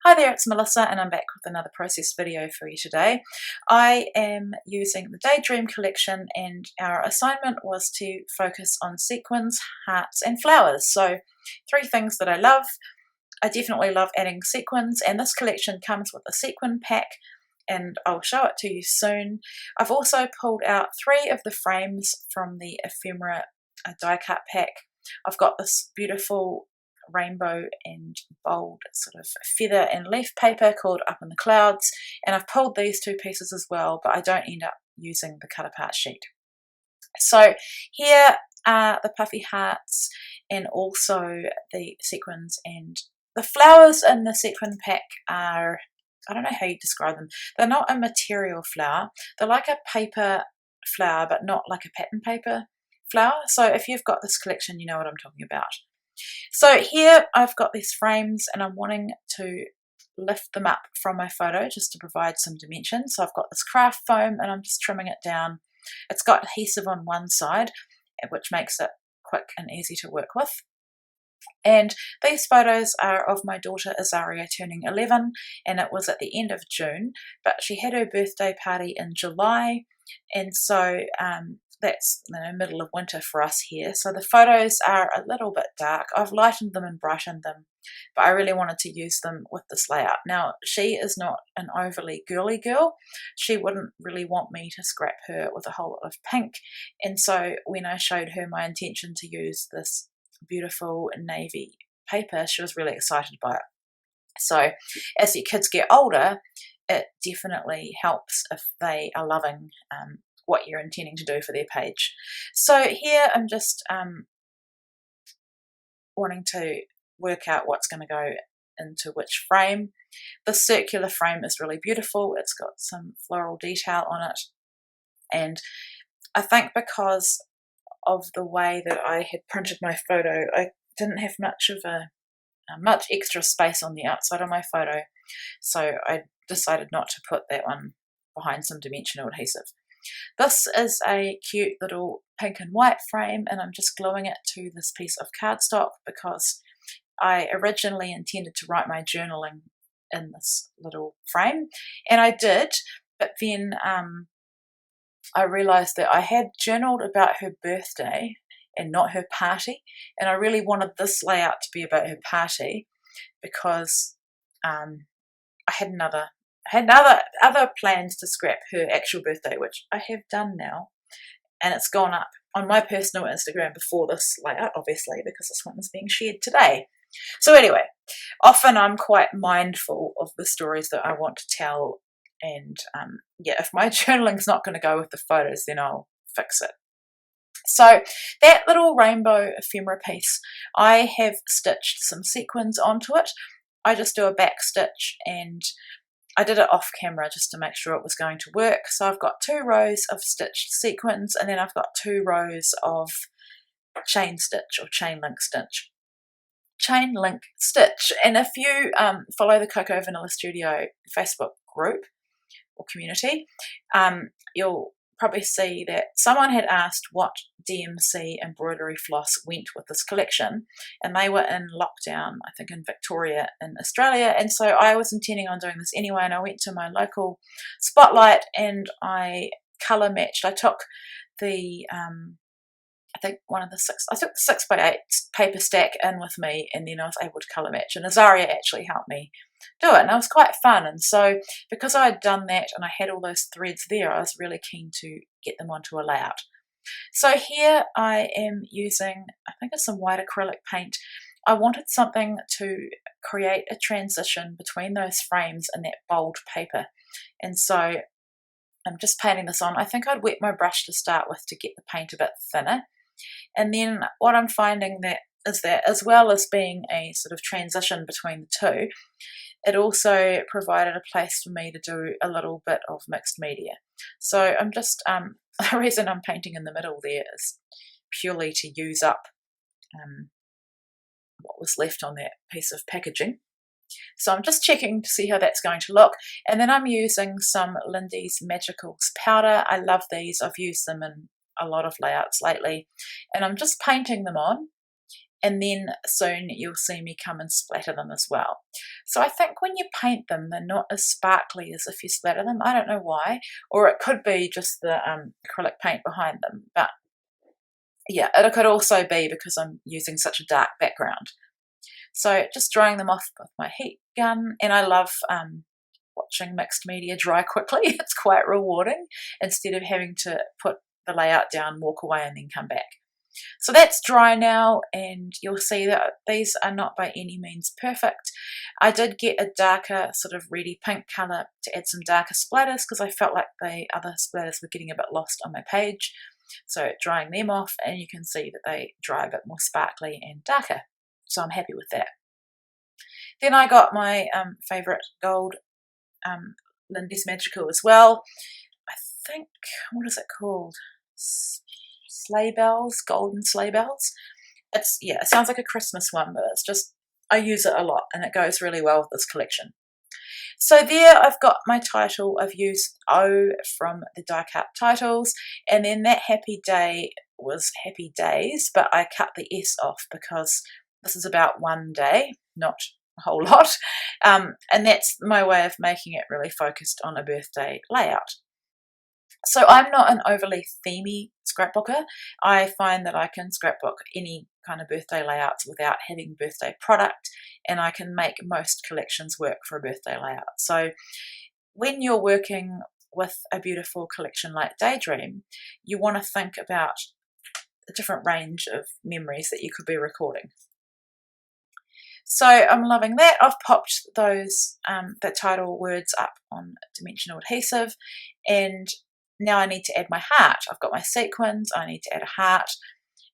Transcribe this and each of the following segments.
Hi there, it's Melissa and I'm back with another process video for you today. I am using the Daydream collection and our assignment was to focus on sequins, hearts and flowers. So 3 things that I love. I definitely love adding sequins, and this collection comes with a sequin pack and I'll show it to you soon. I've also pulled out 3 of the frames from the ephemera die cut pack. I've got this beautiful rainbow and bold sort of feather and leaf paper called Up in the Clouds, and I've pulled these 2 pieces as well, but I don't end up using the cut apart sheet. So here are the puffy hearts and also the sequins, and the flowers in the sequin pack are, I don't know how you describe them. They're not a material flower. They're like a paper flower, but not like a pattern paper flower. So if you've got this collection, you know what I'm talking about. So here I've got these frames and I'm wanting to lift them up from my photo just to provide some dimension. So I've got this craft foam and I'm just trimming it down. It's got adhesive on one side, which makes it quick and easy to work with. And these photos are of my daughter Azaria turning 11, and it was at the end of June, but she had her birthday party in July, and so that's middle of winter for us here. So the photos are a little bit dark. I've lightened them and brightened them, but I really wanted to use them with this layout. Now, she is not an overly girly girl. She wouldn't really want me to scrap her with a whole lot of pink, and so when I showed her my intention to use this beautiful navy paper, she was really excited by it. So as your kids get older, it definitely helps if they are loving what you're intending to do for their page. So here I'm just wanting to work out what's going to go into which frame. The circular frame is really beautiful. It's got some floral detail on it, and I think because of the way that I had printed my photo, I didn't have much extra space on the outside of my photo, so I decided not to put that one behind some dimensional adhesive. This is a cute little pink and white frame, and I'm just gluing it to this piece of cardstock because I originally intended to write my journaling in this little frame, and I did, but then I realised that I had journaled about her birthday and not her party, and I really wanted this layout to be about her party because I had other plans to scrap her actual birthday, which I have done now, and it's gone up on my personal Instagram before this layout, obviously, because this one is being shared today. So anyway, often I'm quite mindful of the stories that I want to tell, and yeah, if my journaling's not going to go with the photos, then I'll fix it. So that little rainbow ephemera piece, I have stitched some sequins onto it. I just do a back stitch, and I did it off camera just to make sure it was going to work. So I've got 2 rows of stitched sequins, and then I've got 2 rows of chain stitch or chain link stitch. And if you follow the Cocoa Vanilla Studio Facebook group or community, you'll probably see that someone had asked what DMC embroidery floss went with this collection, and they were in lockdown, I think in Victoria in Australia, and so I was intending on doing this anyway, and I went to my local Spotlight and I colour matched. I took the I took the 6x8 paper stack in with me, and then I was able to colour match, and Azaria actually helped me do it, and it was quite fun. And so because I had done that and I had all those threads there, I was really keen to get them onto a layout. So here I am using, I think it's some white acrylic paint. I wanted something to create a transition between those frames and that bold paper, and so I'm just painting this on. I think I'd wet my brush to start with to get the paint a bit thinner, and then what I'm finding is that as well as being a sort of transition between the two, it also provided a place for me to do a little bit of mixed media. So I'm just, the reason I'm painting in the middle there is purely to use up what was left on that piece of packaging. So I'm just checking to see how that's going to look, and then I'm using some Lindy's Magicals powder. I love these. I've used them in a lot of layouts lately, and I'm just painting them on, and then soon you'll see me come and splatter them as well. So I think when you paint them, they're not as sparkly as if you splatter them. I don't know why, or it could be just the acrylic paint behind them, but yeah, it could also be because I'm using such a dark background. So just drying them off with my heat gun, and I love watching mixed media dry quickly. It's quite rewarding instead of having to put the layout down, walk away and then come back. So that's dry now, and you'll see that these are not by any means perfect. I did get a darker sort of reddy pink colour to add some darker splatters because I felt like the other splatters were getting a bit lost on my page. So drying them off, and you can see that they dry a bit more sparkly and darker. So I'm happy with that. Then I got my favourite gold Lindy's Magical as well. I think, what is it called? Sleigh bells, golden sleigh bells. It's, yeah, it sounds like a Christmas one, but it's just, I use it a lot and it goes really well with this collection. So there I've got my title. I've used O from the die cut titles, and then that happy day was happy days, but I cut the S off because this is about one day, not a whole lot, and that's my way of making it really focused on a birthday layout. So I'm not an overly themey scrapbooker. I find that I can scrapbook any kind of birthday layouts without having birthday product, and I can make most collections work for a birthday layout. So when you're working with a beautiful collection like Daydream, you want to think about a different range of memories that you could be recording. So I'm loving that. I've popped those the title words up on dimensional adhesive, and now I need to add my heart. I've got my sequins, I need to add a heart,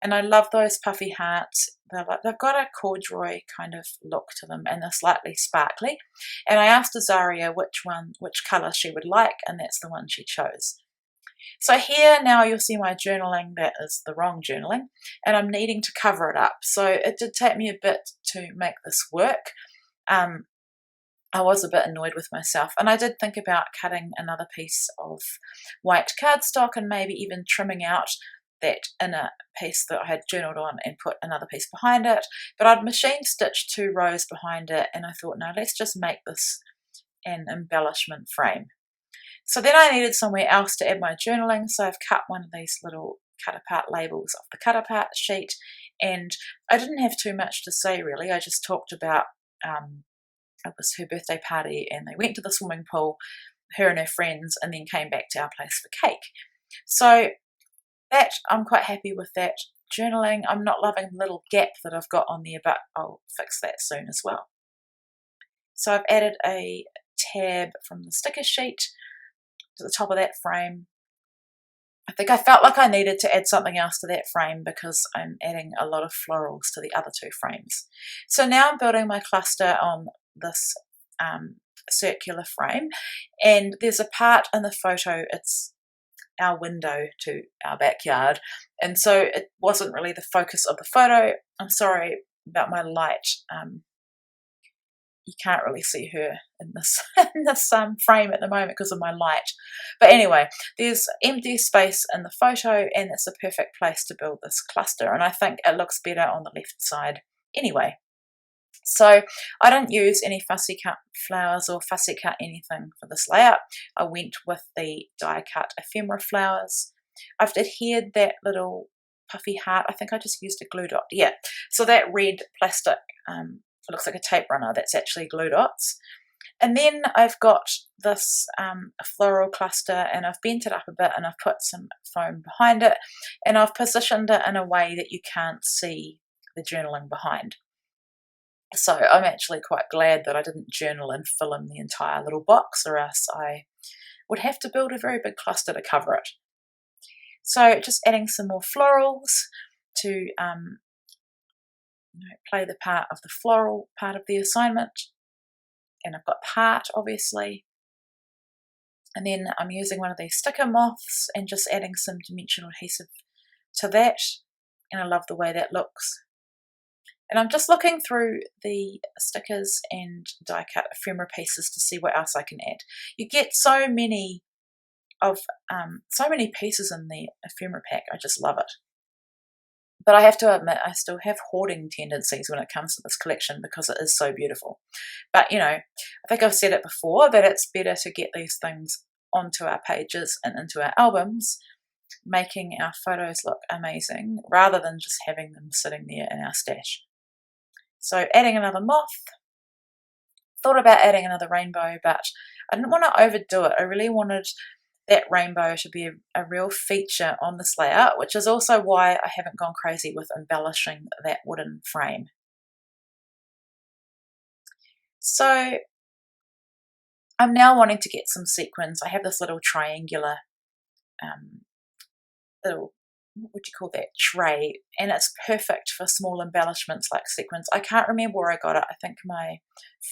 and I love those puffy hearts. They've got a corduroy kind of look to them, and they're slightly sparkly. And I asked Azaria which colour she would like, and that's the one she chose. So here now you'll see my journaling. That is the wrong journaling, and I'm needing to cover it up. So it did take me a bit to make this work. I was a bit annoyed with myself, and I did think about cutting another piece of white cardstock and maybe even trimming out that inner piece that I had journaled on and put another piece behind it, but I'd machine stitched 2 rows behind it, and I thought, no, let's just make this an embellishment frame. So then I needed somewhere else to add my journaling, so I've cut one of these little cut apart labels off the cut apart sheet, and I didn't have too much to say really. I just talked about it was her birthday party, and they went to the swimming pool, her and her friends, and then came back to our place for cake. So that, I'm quite happy with that journaling. I'm not loving the little gap that I've got on there, but I'll fix that soon as well. So I've added a tab from the sticker sheet to the top of that frame. I think I felt like I needed to add something else to that frame because I'm adding a lot of florals to the other 2 frames. So now I'm building my cluster on this circular frame, and there's a part in the photo, it's our window to our backyard, and so it wasn't really the focus of the photo. I'm sorry about my light. You can't really see her in this frame at the moment because of my light. But anyway, there's empty space in the photo, and it's a perfect place to build this cluster, and I think it looks better on the left side anyway. So I didn't use any fussy cut flowers or fussy cut anything for this layout. I went with the die cut ephemera flowers. I've adhered that little puffy heart. I think I just used a glue dot. Yeah, so that red plastic looks like a tape runner. That's actually glue dots. And then I've got this floral cluster, and I've bent it up a bit, and I've put some foam behind it, and I've positioned it in a way that you can't see the journaling behind. So I'm actually quite glad that I didn't journal and fill in the entire little box, or else I would have to build a very big cluster to cover it. So just adding some more florals to play the part of the floral part of the assignment. And I've got the heart, obviously. And then I'm using one of these sticker moths and just adding some dimensional adhesive to that. And I love the way that looks. And I'm just looking through the stickers and die cut ephemera pieces to see what else I can add. You get so many pieces in the ephemera pack. I just love it. But I have to admit, I still have hoarding tendencies when it comes to this collection because it is so beautiful. But, you know, I think I've said it before that it's better to get these things onto our pages and into our albums, making our photos look amazing rather than just having them sitting there in our stash. So adding another moth, thought about adding another rainbow, but I didn't want to overdo it. I really wanted that rainbow to be a real feature on this layout, which is also why I haven't gone crazy with embellishing that wooden frame. So I'm now wanting to get some sequins. I have this little triangular little, what would you call that, tray, and it's perfect for small embellishments like sequins. I can't remember where I got it. I think my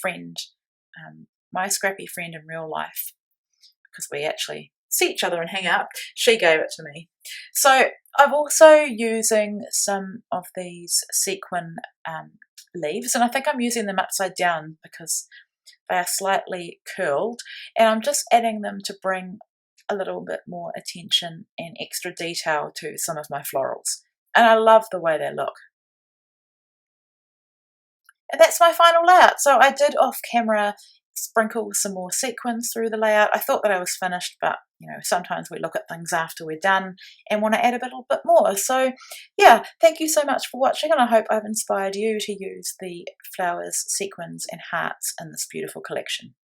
friend, my scrappy friend in real life, because we actually see each other and hang out, she gave it to me. So I'm also using some of these sequin leaves, and I think I'm using them upside down because they are slightly curled, and I'm just adding them to bring a little bit more attention and extra detail to some of my florals. And I love the way they look. And that's my final layout. So I did off camera sprinkle some more sequins through the layout. I thought that I was finished, but you know, sometimes we look at things after we're done and want to add a little bit more. So yeah, thank you so much for watching, and I hope I've inspired you to use the flowers, sequins and hearts in this beautiful collection.